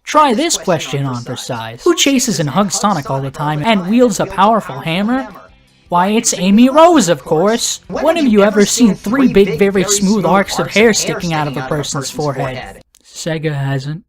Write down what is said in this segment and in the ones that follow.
Try this question on for size. Who chases and hugs Sonic all the time and wields a powerful hammer? Why, it's Amy Rose, of course! When have you ever seen 3 big, very smooth arcs of hair sticking out of a person's forehead? Sega hasn't.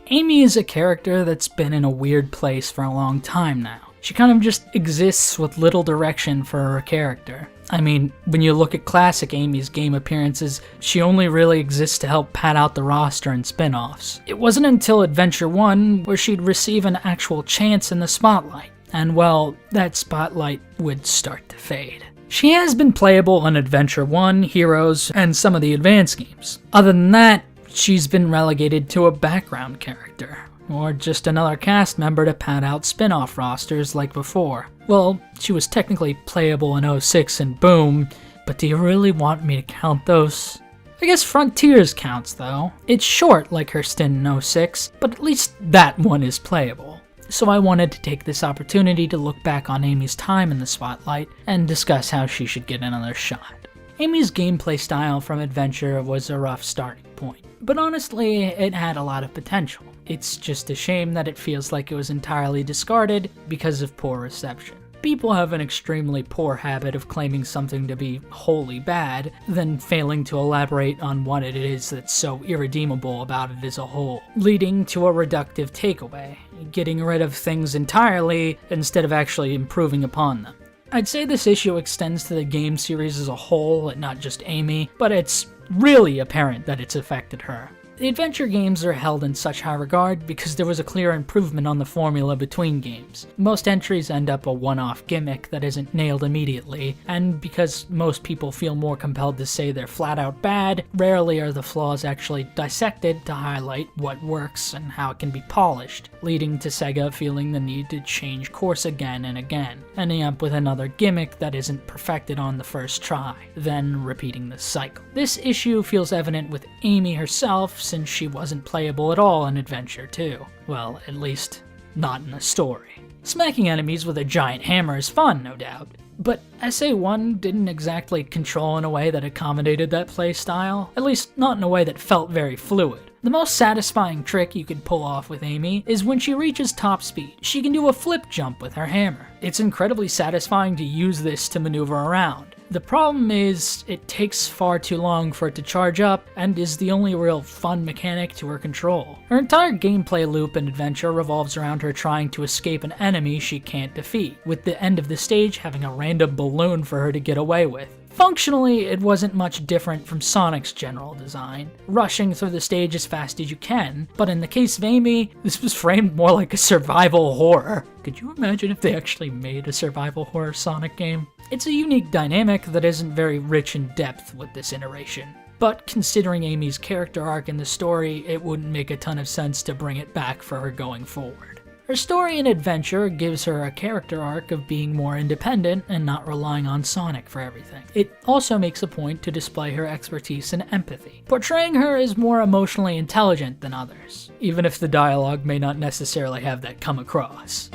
Amy is a character that's been in a weird place for a long time now. She kind of just exists with little direction for her character. I mean, when you look at classic Amy's game appearances, she only really exists to help pad out the roster and spin-offs. It wasn't until Adventure 1 where she'd receive an actual chance in the spotlight. And well, that spotlight would start to fade. She has been playable on Adventure 1, Heroes, and some of the advanced games. Other than that, she's been relegated to a background character, or just another cast member to pad out spin-off rosters like before. Well, she was technically playable in 06 and Boom, but do you really want me to count those? I guess Frontiers counts though. It's short like her stint in 06, but at least that one is playable. So I wanted to take this opportunity to look back on Amy's time in the spotlight and discuss how she should get another shot. Amy's gameplay style from Adventure was a rough starting point, but honestly, it had a lot of potential. It's just a shame that it feels like it was entirely discarded because of poor reception. People have an extremely poor habit of claiming something to be wholly bad, then failing to elaborate on what it is that's so irredeemable about it as a whole, leading to a reductive takeaway, getting rid of things entirely instead of actually improving upon them. I'd say this issue extends to the game series as a whole and not just Amy, but it's really apparent that it's affected her. The adventure games are held in such high regard because there was a clear improvement on the formula between games. Most entries end up a one-off gimmick that isn't nailed immediately, and because most people feel more compelled to say they're flat-out bad, rarely are the flaws actually dissected to highlight what works and how it can be polished, leading to Sega feeling the need to change course again and again, ending up with another gimmick that isn't perfected on the first try, then repeating the cycle. This issue feels evident with Amy herself, since she wasn't playable at all in Adventure 2. Well, at least, not in the story. Smacking enemies with a giant hammer is fun, no doubt, but SA1 didn't exactly control in a way that accommodated that playstyle, at least not in a way that felt very fluid. The most satisfying trick you could pull off with Amy is when she reaches top speed. She can do a flip jump with her hammer. It's incredibly satisfying to use this to maneuver around. The problem is, it takes far too long for it to charge up, and is the only real fun mechanic to her control. Her entire gameplay loop in Adventure revolves around her trying to escape an enemy she can't defeat, with the end of the stage having a random balloon for her to get away with. Functionally, it wasn't much different from Sonic's general design, rushing through the stage as fast as you can, but in the case of Amy, this was framed more like a survival horror. Could you imagine if they actually made a survival horror Sonic game? It's a unique dynamic that isn't very rich in depth with this iteration, but considering Amy's character arc in the story, it wouldn't make a ton of sense to bring it back for her going forward. Her story in Adventure gives her a character arc of being more independent and not relying on Sonic for everything. It also makes a point to display her expertise and empathy, portraying her as more emotionally intelligent than others, even if the dialogue may not necessarily have that come across.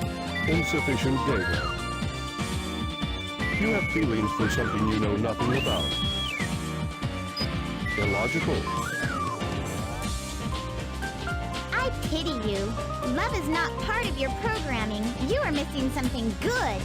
Insufficient data. You have feelings for something you know nothing about. Illogical. I pity you. Love is not part of your programming. You are missing something good.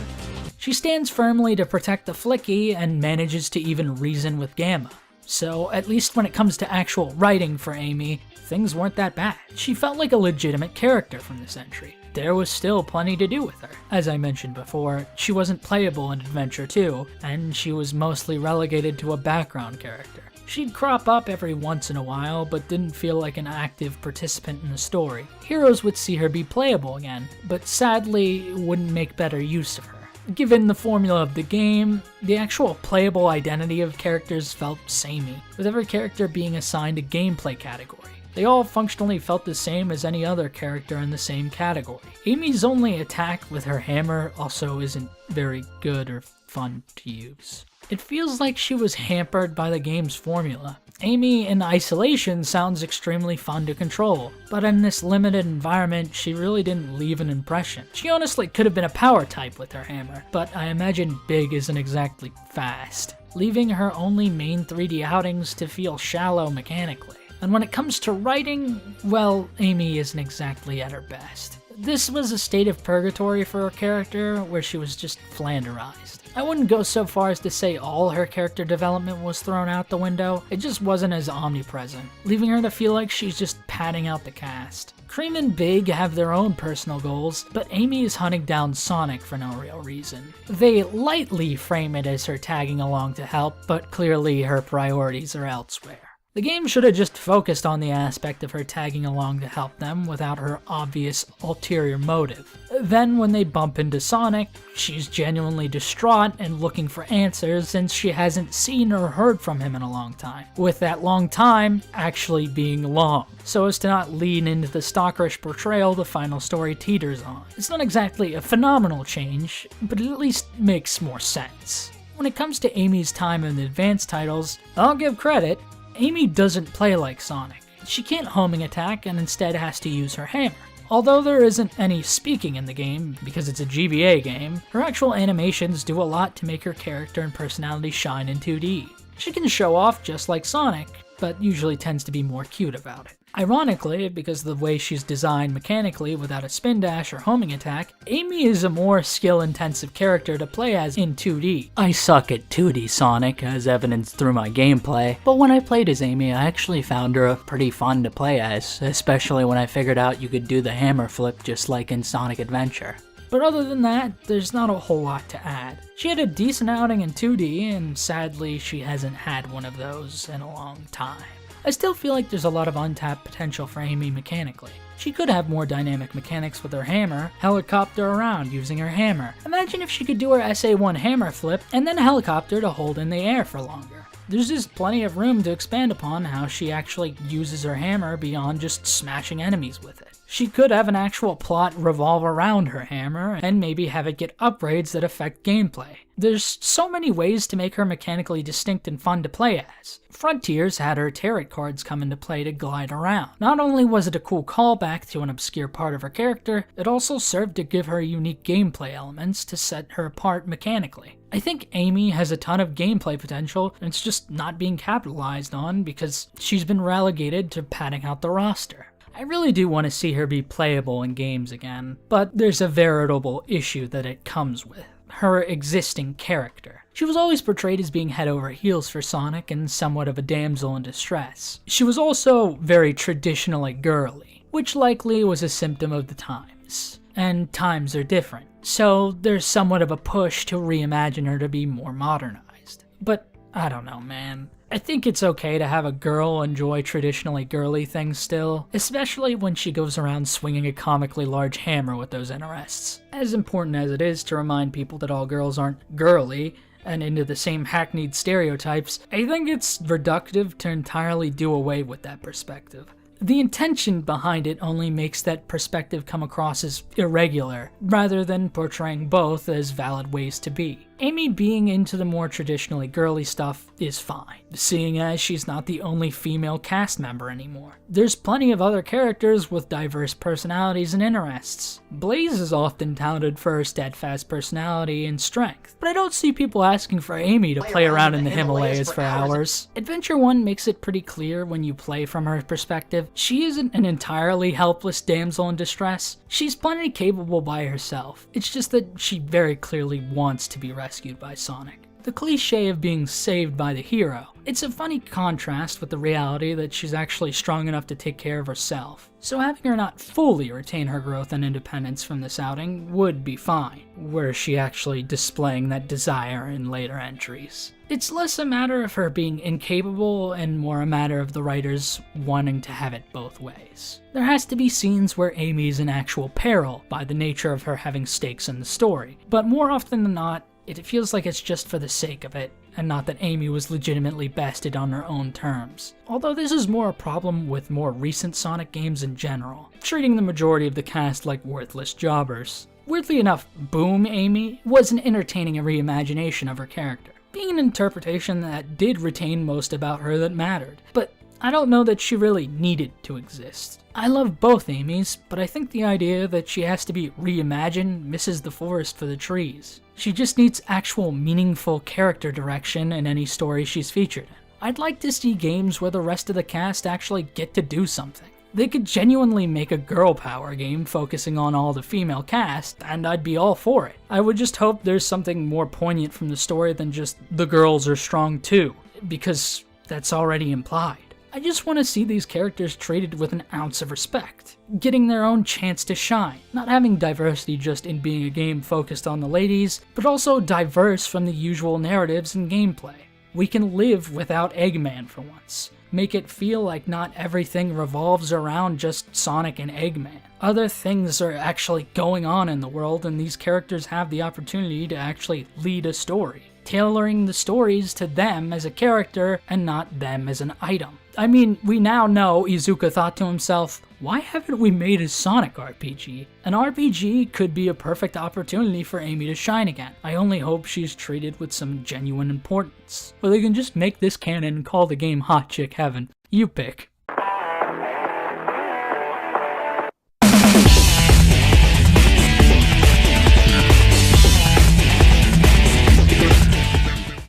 She stands firmly to protect the Flicky and manages to even reason with Gamma. So, at least when it comes to actual writing for Amy, things weren't that bad. She felt like a legitimate character from this entry. There was still plenty to do with her. As I mentioned before, she wasn't playable in Adventure 2, and she was mostly relegated to a background character. She'd crop up every once in a while, but didn't feel like an active participant in the story. Heroes would see her be playable again, but sadly wouldn't make better use of her. Given the formula of the game, the actual playable identity of characters felt samey, with every character being assigned a gameplay category. They all functionally felt the same as any other character in the same category. Amy's only attack with her hammer also isn't very good or fun to use. It feels like she was hampered by the game's formula. Amy in isolation sounds extremely fun to control, but in this limited environment, she really didn't leave an impression. She honestly could have been a power type with her hammer, but I imagine big isn't exactly fast, leaving her only main 3D outings to feel shallow mechanically. And when it comes to writing, well, Amy isn't exactly at her best. This was a state of purgatory for her character where she was just flanderized. I wouldn't go so far as to say all her character development was thrown out the window, it just wasn't as omnipresent, leaving her to feel like she's just padding out the cast. Cream and Big have their own personal goals, but Amy is hunting down Sonic for no real reason. They lightly frame it as her tagging along to help, but clearly her priorities are elsewhere. The game should have just focused on the aspect of her tagging along to help them without her obvious ulterior motive. Then when they bump into Sonic, she's genuinely distraught and looking for answers since she hasn't seen or heard from him in a long time, with that long time actually being long, so as to not lean into the stalkerish portrayal the final story teeters on. It's not exactly a phenomenal change, but it at least makes more sense. When it comes to Amy's time in the advanced titles, I'll give credit. Amy doesn't play like Sonic. She can't homing attack and instead has to use her hammer. Although there isn't any speaking in the game, because it's a GBA game, her actual animations do a lot to make her character and personality shine in 2D. She can show off just like Sonic, but usually tends to be more cute about it. Ironically, because of the way she's designed mechanically without a spin dash or homing attack, Amy is a more skill-intensive character to play as in 2D. I suck at 2D Sonic, as evidenced through my gameplay, but when I played as Amy, I actually found her pretty fun to play as, especially when I figured out you could do the hammer flip just like in Sonic Adventure. But other than that, there's not a whole lot to add. She had a decent outing in 2D, and sadly she hasn't had one of those in a long time. I still feel like there's a lot of untapped potential for Amy mechanically. She could have more dynamic mechanics with her hammer, helicopter around using her hammer. Imagine if she could do her SA1 hammer flip and then helicopter to hold in the air for longer. There's just plenty of room to expand upon how she actually uses her hammer beyond just smashing enemies with it. She could have an actual plot revolve around her hammer, and maybe have it get upgrades that affect gameplay. There's so many ways to make her mechanically distinct and fun to play as. Frontiers had her tarot cards come into play to glide around. Not only was it a cool callback to an obscure part of her character, it also served to give her unique gameplay elements to set her apart mechanically. I think Amy has a ton of gameplay potential, and it's just not being capitalized on because she's been relegated to padding out the roster. I really do want to see her be playable in games again, but there's a veritable issue that it comes with. Her existing character. She was always portrayed as being head over heels for Sonic and somewhat of a damsel in distress. She was also very traditionally girly, which likely was a symptom of the times. And times are different, so there's somewhat of a push to reimagine her to be more modernized. But I don't know, man. I think it's okay to have a girl enjoy traditionally girly things still, especially when she goes around swinging a comically large hammer with those interests. As important as it is to remind people that all girls aren't girly and into the same hackneyed stereotypes, I think it's reductive to entirely do away with that perspective. The intention behind it only makes that perspective come across as irregular, rather than portraying both as valid ways to be. Amy being into the more traditionally girly stuff is fine, seeing as she's not the only female cast member anymore. There's plenty of other characters with diverse personalities and interests. Blaze is often touted for her steadfast personality and strength, but I don't see people asking for Amy to play around in the Himalayas for hours. Adventure 1 makes it pretty clear when you play from her perspective, she isn't an entirely helpless damsel in distress. She's plenty capable by herself. It's just that she very clearly wants to be rescued by Sonic. The cliche of being saved by the hero. It's a funny contrast with the reality that she's actually strong enough to take care of herself. So having her not fully retain her growth and independence from this outing would be fine, were she actually displaying that desire in later entries. It's less a matter of her being incapable and more a matter of the writers wanting to have it both ways. There has to be scenes where Amy's in actual peril by the nature of her having stakes in the story, but more often than not, it feels like it's just for the sake of it, and not that Amy was legitimately bested on her own terms. Although this is more a problem with more recent Sonic games in general, treating the majority of the cast like worthless jobbers. Weirdly enough, Boom Amy was an entertaining reimagination of her character, being an interpretation that did retain most about her that mattered, but I don't know that she really needed to exist. I love both Amy's, but I think the idea that she has to be reimagined misses the forest for the trees. She just needs actual meaningful character direction in any story she's featured in. I'd like to see games where the rest of the cast actually get to do something. They could genuinely make a girl power game focusing on all the female cast, and I'd be all for it. I would just hope there's something more poignant from the story than just the girls are strong too, because that's already implied. I just want to see these characters treated with an ounce of respect, getting their own chance to shine, not having diversity just in being a game focused on the ladies, but also diverse from the usual narratives and gameplay. We can live without Eggman for once. Make it feel like not everything revolves around just Sonic and Eggman. Other things are actually going on in the world, and these characters have the opportunity to actually lead a story, tailoring the stories to them as a character and not them as an item. I mean, we now know Iizuka thought to himself, why haven't we made a Sonic RPG? An RPG could be a perfect opportunity for Amy to shine again. I only hope she's treated with some genuine importance. Or they can just make this canon and call the game Hot Chick Heaven. You pick.